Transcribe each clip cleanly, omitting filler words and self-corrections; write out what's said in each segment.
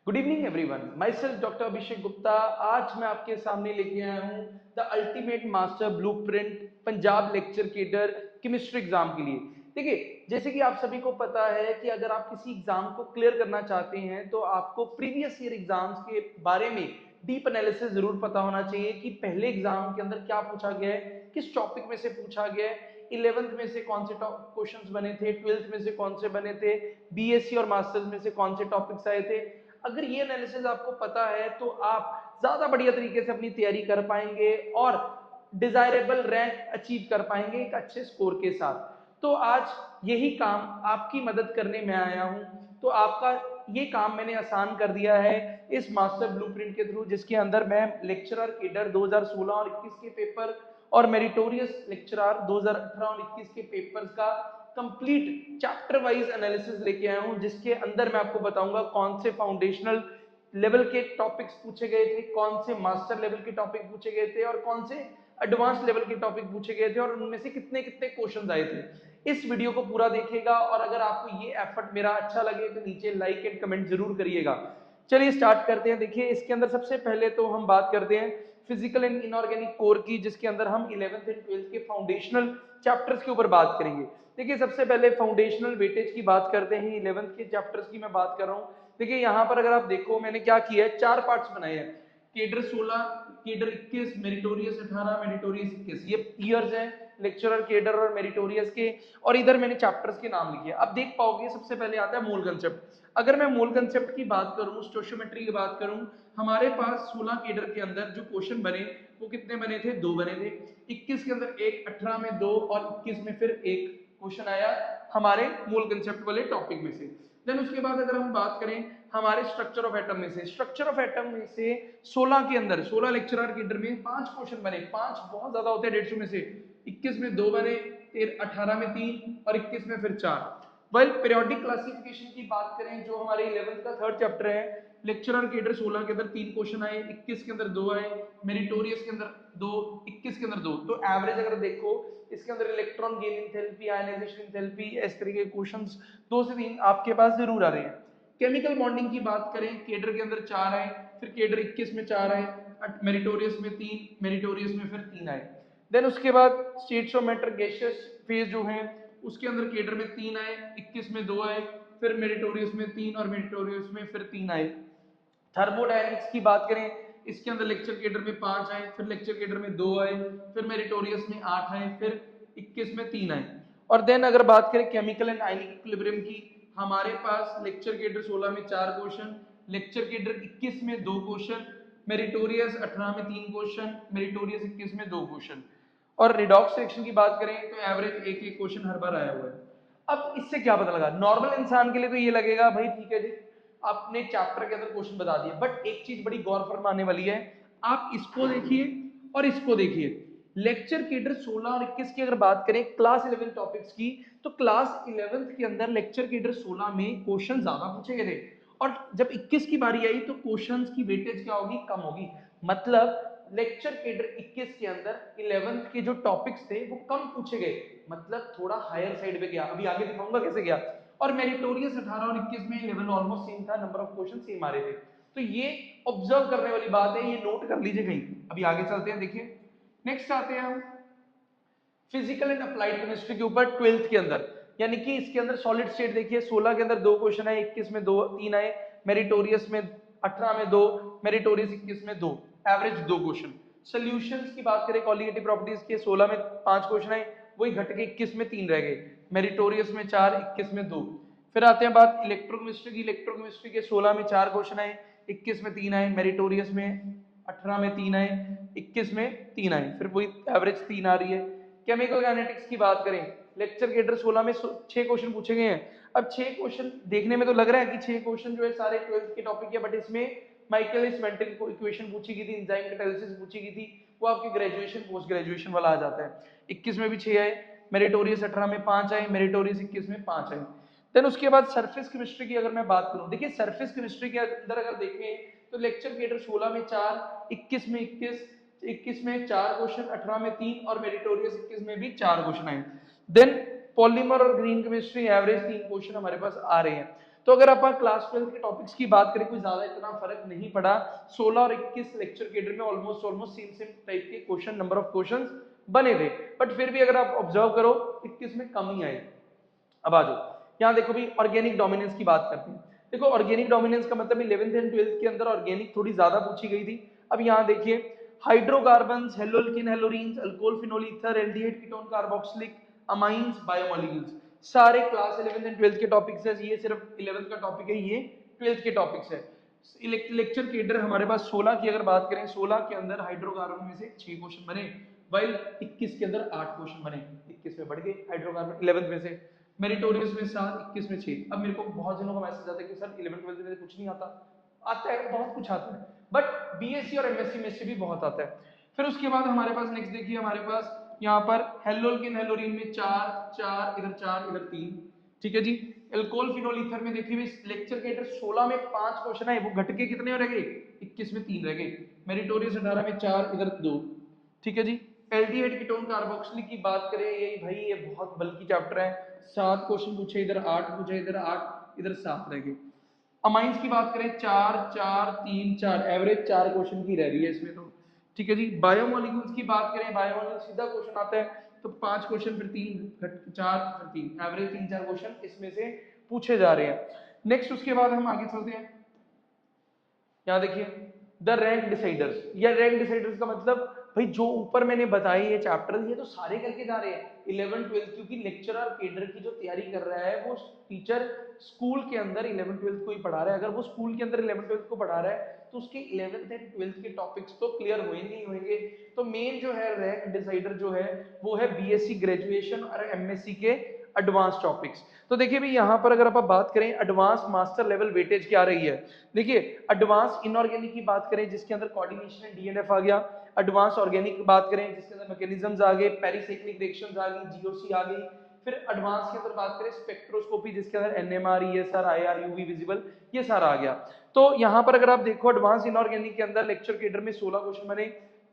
Good evening everyone, myself doctor Abhishek Gupta. आज मैं आपके सामने लेके आया हूँ the ultimate master blueprint Punjab lecture cadre chemistry exam के लिए। देखिए, जैसे कि आप सभी को पता है कि अगर आप किसी एग्जाम को क्लियर करना चाहते हैं तो आपको प्रीवियस ईयर एग्जाम्स के बारे में डीप एनालिसिस जरूर पता होना चाहिए कि पहले एग्जाम के अंदर क्या पूछा गया है, किस टॉपिक में से पूछा गया है, 11th में से कौन से क्वेश्चंस बने थे, 12th में से कौन से बने थे, बीएससी और मास्टर्स में से कौन से टॉपिक्स आए थे। अगर ये एनालिसिस आपको पता है तो आप ज्यादा बढ़िया तरीके से अपनी तैयारी कर पाएंगे और डिजायरेबल रैंक अचीव कर पाएंगे एक अच्छे स्कोर के साथ। तो आज यही काम आपकी मदद करने में आया हूं। तो आपका ये काम मैंने आसान कर दिया है इस मास्टर ब्लूप्रिंट के थ्रू, जिसके अंदर मैं लेक्चरर केडर 2016 और 21 के पेपर और मेरिटोरियस लेक्चरर 2018 और 21 के पेपर्स का कंप्लीट चैप्टर वाइज एनालिसिस लेके आया हूं, जिसके अंदर मैं आपको बताऊंगा कौन से फाउंडेशनल लेवल के टॉपिक्स पूछे गए थे, कौन से मास्टर लेवल के टॉपिक पूछे गए थे और कौन से एडवांस लेवल के टॉपिक पूछे गए थे और उनमें से कितने कितने क्वेश्चन आए थे। इस वीडियो को पूरा देखिएगा और अगर आपको ये एफर्ट मेरा अच्छा लगे तो नीचे लाइक एंड कमेंट जरूर करिएगा। चलिए स्टार्ट करते हैं। देखिए, इसके अंदर सबसे पहले तो हम बात करते हैं फिजिकल एंड इनऑर्गेनिक कोर की, जिसके अंदर हम 11th एंड 12th के फाउंडेशनल चैप्टर्स के ऊपर बात करेंगे। देखिए, सबसे पहले फाउंडेशनल वेटेज की बात करते हैं। 11th के चैप्टर्स की मैं बात कर रहा हूँ। देखिए, यहाँ पर अगर आप देखो मैंने क्या किया है, 4 पार्ट्स बनाए हैं। केडर 16, केडर 21, मेरिटोरियस 18, मेरिटोरियस 21, ये ईयर्स है लेक्चरर, केडर और मेरिटोरियस के। और इधर मैंने चैप्टर्स के नाम लिखे। अब देख पाओगे सबसे पहले आता है मूल कंसेप्ट। अगर मैं मूल कंसेप्ट की बात करूं, स्टोशियोमेट्री की बात करूं, हमारे पास 16 केडर के अंदर जो क्वेश्चन बने वो कितने बने थे? 2 बने थे। 21 के अंदर 1, 18 में 2 और 21 में फिर 1 क्वेश्चन आया हमारे मूल कंसेप्ट वाले टॉपिक में से। देन उसके बाद अगर हम बात करें हमारे स्ट्रक्चर ऑफ एटम में से, स्ट्रक्चर ऑफ एटम में से 16 के अंदर 16 लेक्चरर केडर में 5 क्वेश्चन बने। 5 बहुत ज्यादा होते हैं 150 में से। 21 में 2 बने, 18 में 3 और 21 में फिर 4। वेल, पीरियोडिक क्लासिफिकेशन की बात करें जो हमारे 11th का थर्ड चैप्टर है, लेक्चरर केडर 16 के अंदर 3 क्वेश्चन आए, 21 के अंदर 2 आए, मेरिटोरियस के अंदर 2, 21 के अंदर 2। तो एवरेज अगर देखो इसके अंदर electron gain enthalpy, ionization enthalpy, इस तरह के क्वेश्चंस 2 से 3 आपके पास जरूर आ रहे हैं। केमिकल बॉन्डिंग की बात करें, केडर के अंदर 4 आए, फिर केडर 21 में 4 आए, मेरिटोरियस में 3, मेरिटोरियस में फिर 3 आए। देन उसके बाद states of matter gaseous phase जो है उसके अंदर केडर में 3 आए, 21 में 2 आए, फिर मेरिटोरियस में 3 और मेरिटोरियस में फिर 3 आए। थर्मोडायनेमिक्स की बात करें, इसके अंदर लेक्चर केडर में 5 आए, फिर लेक्चर केडर में 2 आए, फिर मेरिटोरियस में 8 आए, फिर 21 में 3 आए। और देन अगर बात करें केमिकल एंड आयनिक इक्विलिब्रियम की, हमारे पास लेक्चर केडर 16 में 4 क्वेश्चन, लेक्चर केडर 21 में 2 क्वेश्चन, मेरिटोरियस 18 में 3 क्वेश्चन, मेरिटोरियस 21 में 2 क्वेश्चन। और रिडॉक्स रिएक्शन की बात करें तो एवरेज एक एक क्वेश्चन हर बार आया हुआ है। अब इससे क्या पता लगा? नॉर्मल इंसान के लिए तो ये लगेगा भाई ठीक है जी, आपने चैप्टर के अंदर क्वेश्चन बता दिया, बट एक चीज बड़ी गौर फरमाने वाली है। आप इसको देखिए और इसको देखिए। लेक्चर केडर 16 और 21 की अगर बात करें क्लास 11 टॉपिक्स की, तो क्लास 11th के अंदर लेक्चर केडर 16 में क्वेश्चन ज्यादा पूछे गए थे और जब 21 की बारी आई तो क्वेश्चंस की वेटेज क्या होगी? कम होगी। मतलब लेक्चर केडर 21 के अंदर 11th के जो टॉपिक्स थे वो कम पूछे गए, मतलब थोड़ा हायर साइड पे गया। अभी आगे दिखाऊंगा कैसे गया। और मेरिटोरियस 18 और 21 में लेवल ऑलमोस्ट सेम था, नंबर ऑफ क्वेश्चन सेम आ रहे थे। तो ये ऑब्जर्व करने वाली बात है, ये नोट कर लीजिए कहीं। अभी आगे चलते हैं। देखिए, नेक्स्ट आते हैं हम फिजिकल एंड अप्लाइड केमिस्ट्री के ऊपर 12th के अंदर। यानी कि इसके अंदर सॉलिड स्टेट देखिए, 16 के अंदर 2 क्वेश्चन आए, 21 में 2 3 आए, मेरिटोरियस में 18 में 2, मेरिटोरियस 21 में 2, एवरेज 2 क्वेश्चन। सॉल्यूशंस की बात करें कॉलिगेटिव प्रॉपर्टीज के, 16 में 5 क्वेश्चन आए, वही घट के 21 में 3 रह गए, मेरिटोरियस में 4, 21 में 2। फिर आते हैं बात इलेक्ट्रोकेमिस्ट्री की। इलेक्ट्रोकेमिस्ट्री के 16 में 4 क्वेश्चन आए, 21 में 3 आए, मेरिटोरियस में 18 में 3 आए, 21 में 3 आए, फिर वही एवरेज 3 आ रही है। केमिकल काइनेटिक्स की बात करें, लेक्चर केडर 16 में 6 क्वेश्चन पूछे गए हैं। अब 6 क्वेश्चन देखने में तो लग रहा है कि 6 क्वेश्चन जो है सारे 12th के टॉपिक है, बट इसमें माइकलिस मेंटन इक्वेशन पूछी गई थी, एंजाइम कैटालिसिस पूछी गई थी, वो आपके ग्रेजुएशन पोस्ट ग्रेजुएशन वाला आ जाता है। 21 में भी 6 आए, मेरिटोरियस 18 में 5 आए, मेरिटोरियस 21 में 5 आए। देन उसके बाद सरफेस केमिस्ट्री की अगर मैं बात करूं, देखिए सरफेस केमिस्ट्री के अंदर अगर देखें तो लेक्चर केडर 16 में 4, 21 में 21 में 4 क्वेश्चन, 18 में 3 और मेरिटोरियस 21 में भी 4 क्वेश्चन आए। देन पॉलीमर और ग्रीन केमिस्ट्री एवरेज 3 क्वेश्चन हमारे पास आ रहे हैं। तो अगर आप क्लास 12 के टॉपिक्स की बात करें, कोई ज्यादा इतना फर्क नहीं पड़ा। 16 और 21 लेक्चर केडर में ऑलमोस्ट सेम टाइप के क्वेश्चन, नंबर ऑफ क्वेश्चंस बने थे, बट फिर भी अगर आप ऑब्जर्व करो 21 में कम ही आए। अब आ जाओ यहाँ देखो भी ऑर्गेनिक डोमिनेंस की बात करते हैं। देखो ऑर्गेनिक डोमिनेंस का मतलब 11th एंड 12th के अंदर ऑर्गेनिक थोड़ी ज्यादा पूछी गई थी। अब यहाँ देखिए hydrocarbons, haloalkane, haloarenes, alcohol, phenol ether, aldehyde, ketone, carboxylic, amines, biomolecules, सारे क्लास 11th एंड 12th के टॉपिक्स है। ये सिर्फ 11th का टॉपिक है, ये 12th के टॉपिक्स है। लेक्चर केडर हमारे पास 16 की अगर बात करें, 16 के अंदर हाइड्रोकार्बन में से 6 क्वेश्चन बने, वाइल 21 के अंदर 8 क्वेश्चन बने। 21 में बढ़ गए हाइड्रोकार्बन, 11th में से मेरिटोरियस में 7, 21 में 6। अब मेरे को बहुत दिनों का मैसेज आता है कि सर 11th 12th में कुछ नहीं आता। आता है, बहुत कुछ आता है, बट बीएससी और एमएससी में से भी बहुत आता है। फिर उसके बाद हमारे पास नेक्स्ट देखिए, हमारे पास यहाँ पर हेलोल्किन, हेलोरीन में 4 4, इधर 4, इधर 3, ठीक है जी। एल्कोहल, फिनोल, ईथर में देखिए लेक्चर के 16 में 5 क्वेश्चन है, वो घट के कितने रह गए, 21 में 3 रह गए। मेरिटोरियस 18 में 4, इधर 2, ठीक है जी। एल्डिहाइड, कीटोन, कार्बोक्सिलिक की बात करें, ये भाई ये बहुत बल्कि चैप्टर है, 7 क्वेश्चन पूछे, इधर 8 पूछे, इधर 8, इधर 7 रह गए। अमाइंस की बात करें 4 4 3 4, एवरेज 4 क्वेश्चन की रह रही है इसमें तो, ठीक है जी। बायोमोलिक्यूल्स की बात करें, बायोमोलिक्यूल सीधा क्वेश्चन आता है तो 5 क्वेश्चन, फिर 3 4, फिर 3, एवरेज 3 4 क्वेश्चन इसमें से पूछे जा रहे हैं। नेक्स्ट उसके बाद हम आगे चलते हैं, यहाँ देखिए द रैंक डिसाइडर्स। या रैंक डिसाइडर्स का मतलब भाई जो ऊपर मैंने बताए ये चैप्टर, ये तो सारे करके जा रहे हैं 11 12, क्योंकि लेक्चरर केडर की जो तैयारी कर रहा है वो टीचर स्कूल के अंदर 11 12 को ही पढ़ा रहा है। अगर वो स्कूल के अंदर 11 12 को पढ़ा रहा है तो उसके 11th एंड 12th के टॉपिक्स तो क्लियर होंगे ही होंगे। तो मेन जो है रैंक डिसाइडर जो है वो है बीएससी ग्रेजुएशन और एमएससी के एडवांस टॉपिक्स। तो देखिए भी यहाँ पर अगर आप बात करें एडवांस मास्टर लेवल वेटेज क्या रही है, देखिए एडवांस इनऑर्गेनिक की बात करें जिसके अंदर कोऑर्डिनेशन एंड डीएनएफ आ गया, एडवांस ऑर्गेनिक की बात करें जिसके अंदर मैकेनिज्म्स आ गए, पेरिसाइक्लिक रिएक्शंस आ गई, जीओसी आ गई। फिर एडवांस के अंदर बात करें स्पेक्ट्रोस्कोपी जिसके अंदर NMR, ESR, IR, UV visible, ये सारा आ गया। तो यहाँ पर अगर आप देखो एडवांस इनऑर्गेनिक के अंदर लेक्चर केडर में 16 क्वेश्चन बने,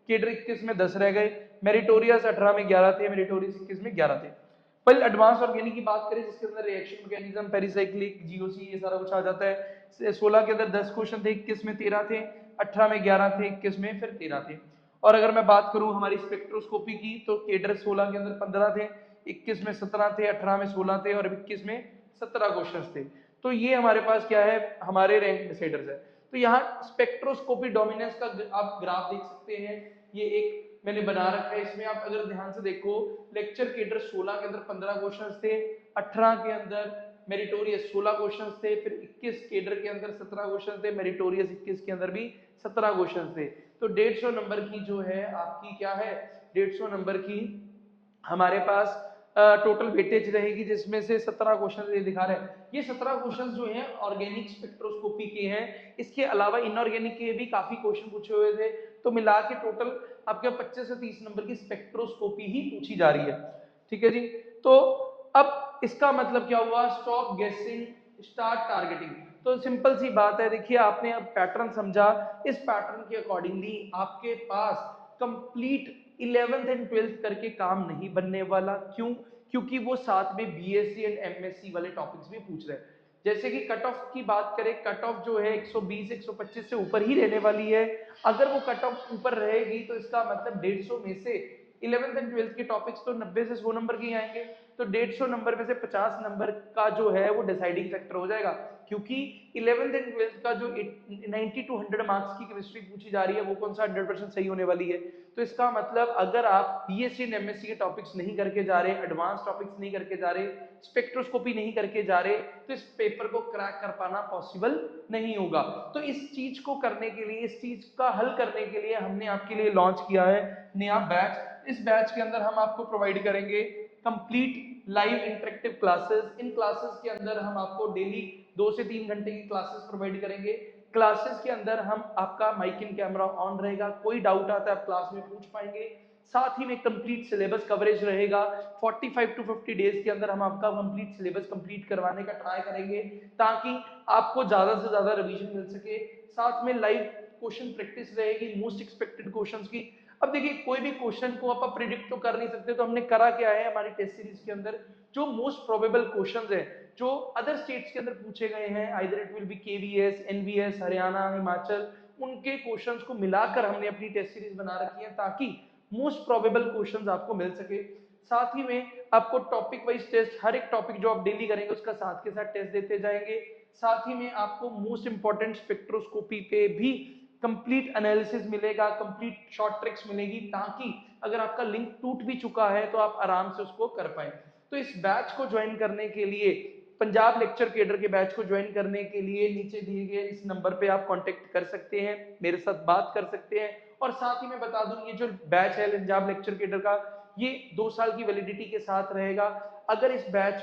केडर 21 में 10 रह गए, मेरिटोरियस 18 में 11 थे, मेरिटोरियस 21 में 11 थे। पहले एडवांस ऑर्गेनिक की बात करें जिसके अंदर रिएक्शन मैकेनिज्म, पेरिसाइक्लिक, जीओसी, ये सारा कुछ आ जाता है। 16 के अंदर 10 क्वेश्चन थे, 21 में 13 थे, 18 में 11 थे, 21 में फिर 13 थे। और अगर मैं बात करूं हमारी स्पेक्ट्रोस्कोपी की तो केडर 16 के अंदर 15 थे, 21 में 17 थे, 18 में 16 थे और 21 में 17 क्वेश्चन थे। तो ये हमारे पास क्या है, हमारे रैंक डिसाइडर्स है। तो यहाँ स्पेक्ट्रोस्कोपी डोमिनेंस का आप ग्राफ देख सकते हैं, ये एक मैंने बना रखा है। इसमें आप अगर ध्यान से देखो लेक्चर केडर 16 के अंदर 15 क्वेश्चंस थे, 18 के अंदर मेरिटोरियस 16 क्वेश्चंस थे, फिर 21 केडर के अंदर 17 क्वेश्चन थे, मेरिटोरियस 21 के अंदर भी 17 क्वेश्चन थे। तो 150 नंबर की जो है आपकी क्या है, 150 नंबर की हमारे पास टोटल वेटेज रहेगी जिसमें से 17 क्वेश्चन ये दिखा रहे हैं। ये 17 क्वेश्चन जो हैं ऑर्गेनिक स्पेक्ट्रोस्कोपी के हैं, इसके अलावा इनऑर्गेनिक के भी काफी क्वेश्चन पूछे हुए थे। तो मिला के टोटल आपके 25 से 30 नंबर की स्पेक्ट्रोस्कोपी ही पूछी जा रही है, ठीक है जी। तो अब इसका मतलब क्या हुआ, स्टॉप गेसिंग, स्टार्ट टारगेटिंग। तो सिंपल सी बात है, देखिए आपने अब पैटर्न समझा, इस पैटर्न के अकॉर्डिंगली आपके पास कंप्लीट 11th एंड 12th करके काम नहीं बनने वाला। क्यों, क्योंकि वो साथ में बीएससी एंड एमएससी वाले टॉपिक्स भी पूछ रहे हैं। जैसे कि कट ऑफ की बात करें, कट ऑफ जो है 120 125 से ऊपर ही रहने वाली है। अगर वो कट ऑफ ऊपर रहेगी तो इसका मतलब 150 में से 11th एंड 12th के टॉपिक्स तो 90 से 100 नंबर के ही आएंगे। तो 150 नंबर में से 50 नंबर का जो है वो डिसाइडिंग फैक्टर हो जाएगा, क्योंकि 11th एंड 12th का जो 90 to 100 मार्क्स की केमिस्ट्री पूछी जा रही है वो कौन सा 100% सही होने वाली है। तो इसका मतलब अगर आप बीएससी एंड एमएससी के टॉपिक्स नहीं करके जा रहे, एडवांस टॉपिक्स नहीं करके जा रहे, स्पेक्ट्रोस्कोपी नहीं करके जा रहे, तो इस पेपर को क्रैक कर पाना पॉसिबल नहीं होगा। तो इस चीज को करने के लिए, इस चीज का हल करने के लिए हमने आपके लिए लॉन्च किया है नया बैच। इस बैच के अंदर हम आपको प्रोवाइड करेंगे कंप्लीट लाइव इंटरेक्टिव क्लासेस। इन क्लासेस के अंदर हम आपको डेली 2 से 3 घंटे की क्लासेस प्रोवाइड करेंगे। क्लासेस के अंदर हम आपका माइक एंड कैमरा ऑन रहेगा, कोई डाउट आता है आप क्लास में पूछ पाएंगे। साथ ही में कंप्लीट सिलेबस कवरेज रहेगा। 45 to 50 डेज के अंदर हम आपका कंप्लीट सिलेबस कंप्लीट करवाने का ट्राई करेंगे ताकि आपको ज्यादा से ज्यादा रिवीजन मिल सके। साथ में लाइव क्वेश्चन प्रैक्टिस रहेगी मोस्ट एक्सपेक्टेड क्वेश्चंस की। अब देखिए कोई भी क्वेश्चन को आप प्रिडिक्ट तो कर नहीं सकते, तो हमने करा क्या है हमारी टेस्ट सीरीज के अंदर, जो मोस्ट प्रोबेबल क्वेश्चंस है जो अदर स्टेट्स के अंदर पूछे गए हैं, either it will be KVS, NVS, Haryana, Himachal, उनके क्वेश्चंस को मिलाकर हमने अपनी टेस्ट सीरीज बना रखी है ताकि मोस्ट प्रोबेबल क्वेश्चंस आपको मिल सके। साथ ही में आपको टॉपिक वाइज टेस्ट, हर एक टॉपिक जो आप डेली करेंगे उसका साथ के साथ टेस्ट देते जाएंगे। साथ ही में आपको मोस्ट इंपॉर्टेंट स्पेक्ट्रोस्कोपी पे भी कंप्लीट एनालिसिस मिलेगा, कंप्लीट शॉर्ट ट्रिक्स मिलेगी, ताकि अगर आपका लिंक टूट भी चुका है तो आप आराम से उसको कर पाए। तो इस बैच को ज्वाइन करने के लिए, पंजाब लेक्चर केडर के बैच को ज्वाइन करने के लिए नीचे दिए गए इस नंबर पे आप कांटेक्ट कर सकते हैं, मेरे साथ बात कर सकते हैं। और साथ ही मैं बता दूं, ये जो बैच है पंजाब लेक्चर केडर का, ये 2 साल की वैलिडिटी के साथ रहेगा। अगर इस बैच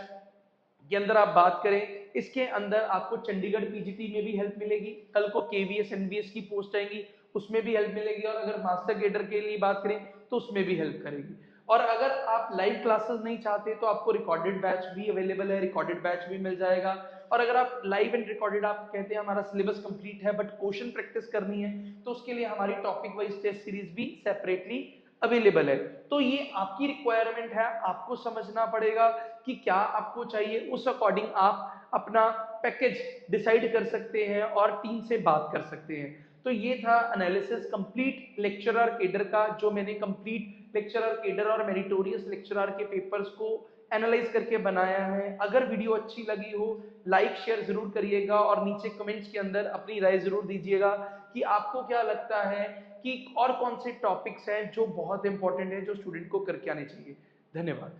के अंदर आप बात करें, इसके अंदर आपको चंडीगढ़ पीजीटी में भी हेल्प मिलेगी, कल को केवीएस एनवीएस की पोस्ट आएंगी उसमें भी हेल्प मिलेगी, और अगर मास्टर केडर के लिए बात करें तो उसमें भी हेल्प करेगी। और अगर आप लाइव क्लासेस नहीं चाहते तो आपको रिकॉर्डेड बैच भी अवेलेबल है, रिकॉर्डेड बैच भी मिल जाएगा। और अगर आप लाइव एंड रिकॉर्डेड, आप कहते हैं हमारा सिलेबस कंप्लीट है बट क्वेश्चन प्रैक्टिस करनी है, तो उसके लिए हमारी टॉपिक वाइज टेस्ट सीरीज भी सेपरेटली अवेलेबल है। तो ये आपकी रिक्वायरमेंट है, आपको समझना पड़ेगा कि क्या आपको चाहिए, उस अकॉर्डिंग आप अपना पैकेज डिसाइड कर सकते हैं और टीम से बात कर सकते हैं। तो ये था एनालिसिस कंप्लीट लेक्चरर केडर का, जो मैंने कंप्लीट लेक्चरर केडर और मेरिटोरियस लेक्चरर के पेपर्स को एनालाइज करके बनाया है। अगर वीडियो अच्छी लगी हो, लाइक शेयर जरूर करिएगा और नीचे कमेंट्स के अंदर अपनी राय जरूर दीजिएगा कि आपको क्या लगता है कि और कौन से टॉपिक्स हैं जो बहुत इंपॉर्टेंट है, जो स्टूडेंट को करके आने चाहिए। धन्यवाद।